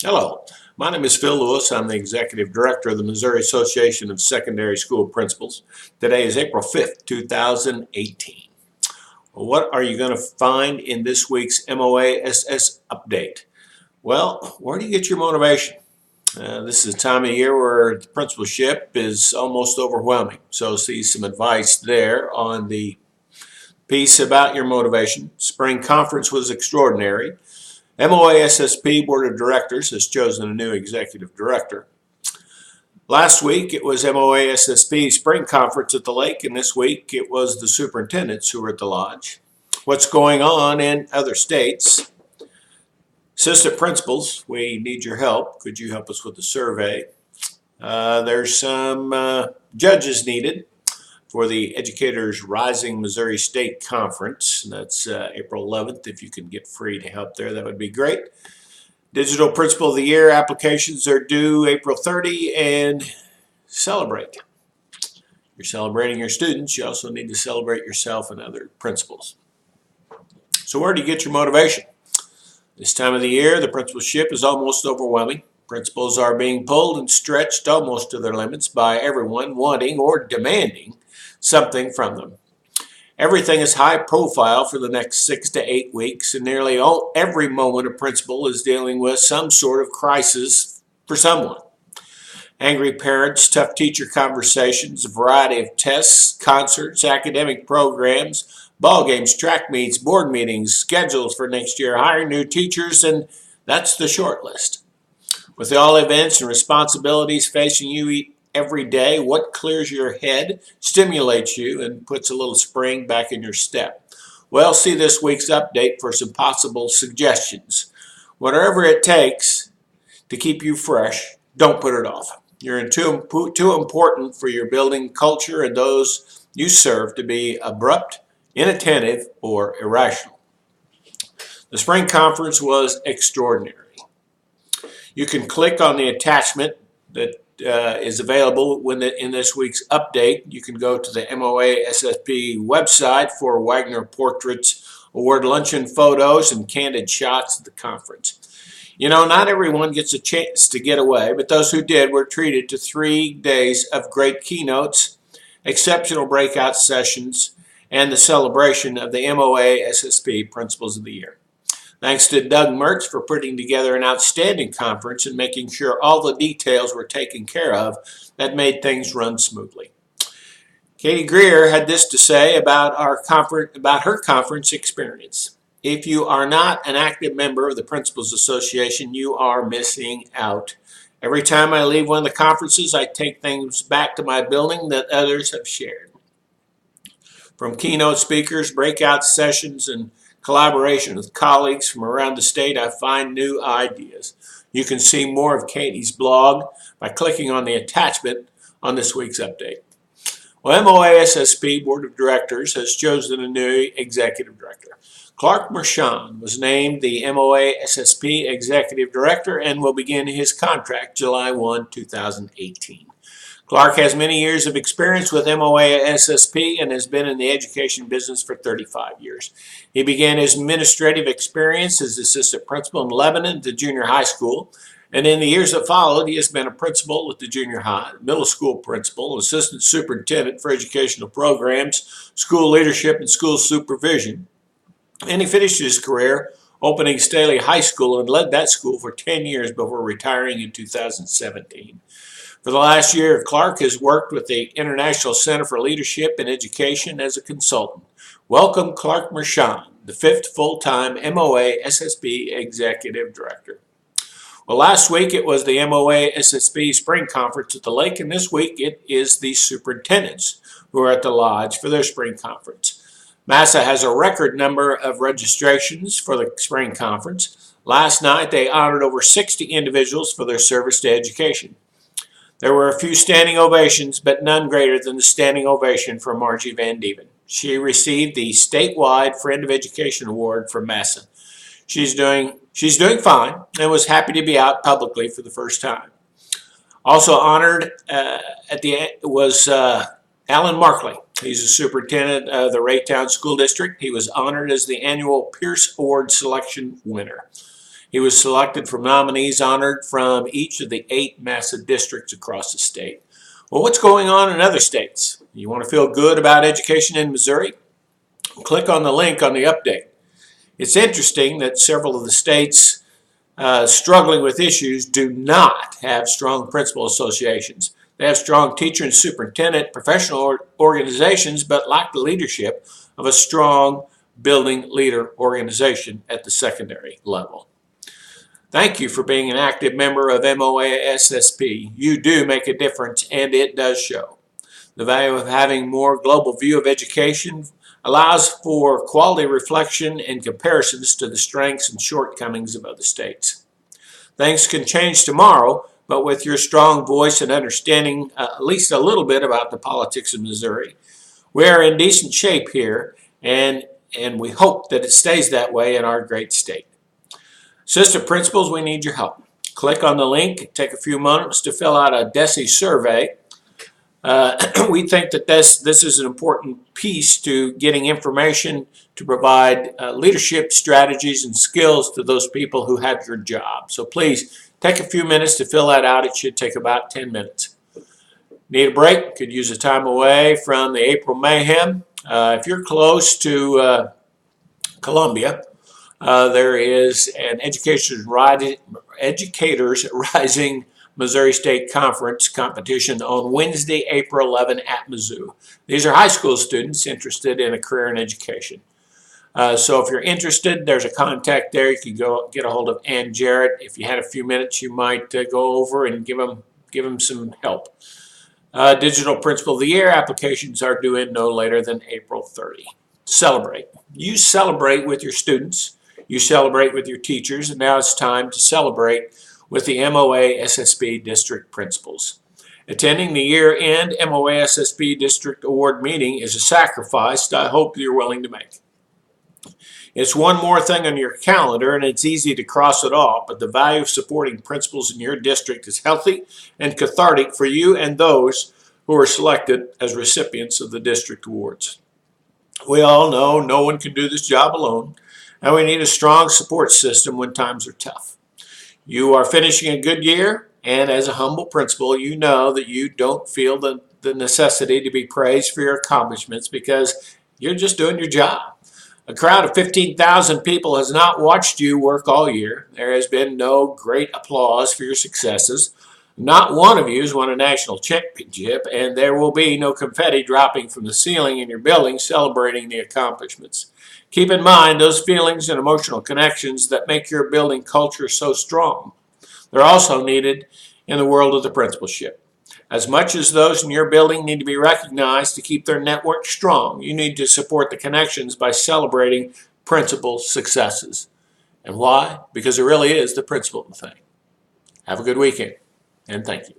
Hello, my name is Phil Lewis. I'm the Executive Director of the Missouri Association of Secondary School Principals. Today is April 5th, 2018. What are you going to find in this week's MOASS update? Well, where do you get your motivation? This is a time of year where the principalship is almost overwhelming. So see some advice there on the piece about your motivation. Spring conference was extraordinary. MOASSP Board of Directors has chosen a new executive director. Last week it was MOASSP Spring Conference at the lake, and this week it was the superintendents who were at the lodge. What's going on in other states? Assistant principals, we need your help. Could you help us with the survey? There's some judges needed for the Educators Rising Missouri State Conference. That's April 11th. If you can get free to help there, that would be great. Digital Principal of the Year applications are due April 30, and celebrate. You're celebrating your students. You also need to celebrate yourself and other principals. So where do you get your motivation? This time of the year, the principalship is almost overwhelming. Principals are being pulled and stretched almost to their limits by everyone wanting or demanding something from them. Everything is high profile for the next 6 to 8 weeks, and nearly every moment a principal is dealing with some sort of crisis for someone. Angry parents, tough teacher conversations, a variety of tests, concerts, academic programs, ball games, track meets, board meetings, schedules for next year, hiring new teachers, and that's the short list. With all events and responsibilities facing you every day, what clears your head, stimulates you, and puts a little spring back in your step? Well, see this week's update for some possible suggestions. Whatever it takes to keep you fresh, don't put it off. You're too important for your building culture and those you serve to be abrupt, inattentive, or irrational. The spring conference was extraordinary. You can click on the attachment that is available in this week's update. You can go to the MOASSP website for Wagner Portraits, award luncheon photos, and candid shots of the conference. You know, not everyone gets a chance to get away, but those who did were treated to 3 days of great keynotes, exceptional breakout sessions, and the celebration of the MOASSP Principals of the Year. Thanks to Doug Mertz for putting together an outstanding conference and making sure all the details were taken care of that made things run smoothly. Katie Greer had this to say about her conference experience. If you are not an active member of the Principals Association, you are missing out. Every time I leave one of the conferences, I take things back to my building that others have shared. From keynote speakers, breakout sessions, and collaboration with colleagues from around the state, I find new ideas. You can see more of Katie's blog by clicking on the attachment on this week's update. Well, MOASSP Board of Directors has chosen a new executive director. Clark Mershon was named the MOASSP Executive Director and will begin his contract July 1, 2018. Clark has many years of experience with MOASSP and has been in the education business for 35 years. He began his administrative experience as assistant principal in Lebanon, the junior high school, and in the years that followed, he has been a principal at the junior high, middle school principal, assistant superintendent for educational programs, school leadership, and school supervision. And he finished his career opening Staley High School and led that school for 10 years before retiring in 2017. For the last year, Clark has worked with the International Center for Leadership and Education as a consultant. Welcome, Clark Mershon, the 5th full-time MOASSP Executive Director. Well, last week it was the MOASSP Spring Conference at the lake, and this week it is the superintendents who are at the lodge for their spring conference. MASA has a record number of registrations for the spring conference. Last night they honored over 60 individuals for their service to education. There were a few standing ovations, but none greater than the standing ovation for Margie Van Dieven. She received the statewide Friend of Education Award from MASA. She's doing fine and was happy to be out publicly for the first time. Also honored was Alan Markley. He's a superintendent of the Raytown School District. He was honored as the annual Pierce Award selection winner. He was selected from nominees honored from each of the 8 Massa districts across the state. Well, what's going on in other states? You want to feel good about education in Missouri? Click on the link on the update. It's interesting that several of the states struggling with issues do not have strong principal associations. They have strong teacher and superintendent professional organizations, but lack the leadership of a strong building leader organization at the secondary level. Thank you for being an active member of MOASSP. You do make a difference, and it does show. The value of having more global view of education allows for quality reflection and comparisons to the strengths and shortcomings of other states. Things can change tomorrow, but with your strong voice and understanding at least a little bit about the politics of Missouri, we are in decent shape here, and we hope that it stays that way in our great state. Assistant principals, we need your help. Click on the link, take a few moments to fill out a DESE survey. We think that this is an important piece to getting information to provide leadership strategies and skills to those people who have your job. So please take a few minutes to fill that out. It should take about 10 minutes. Need a break? Could use a time away from the April mayhem. If you're close to Columbia, there is an Educators Rising Missouri State Conference competition on Wednesday, April 11 at Mizzou. These are high school students interested in a career in education. So if you're interested, there's a contact there. You can go get a hold of Ann Jarrett. If you had a few minutes, you might go over and give them some help. Digital Principal of the Year applications are due in no later than April 30. Celebrate. You celebrate with your students. You celebrate with your teachers. And now it's time to celebrate with the MOASSP district principals. Attending the year-end MOASSP district award meeting is a sacrifice that I hope you're willing to make. It's one more thing on your calendar, and it's easy to cross it off, but the value of supporting principals in your district is healthy and cathartic for you and those who are selected as recipients of the district awards. We all know no one can do this job alone, and we need a strong support system when times are tough. You are finishing a good year, and as a humble principal, you know that you don't feel the necessity to be praised for your accomplishments because you're just doing your job. A crowd of 15,000 people has not watched you work all year. There has been no great applause for your successes. Not one of you has won a national championship, and there will be no confetti dropping from the ceiling in your building celebrating the accomplishments. Keep in mind those feelings and emotional connections that make your building culture so strong. They're also needed in the world of the principalship. As much as those in your building need to be recognized to keep their network strong, you need to support the connections by celebrating principal successes. And why? Because it really is the principal thing. Have a good weekend, and thank you.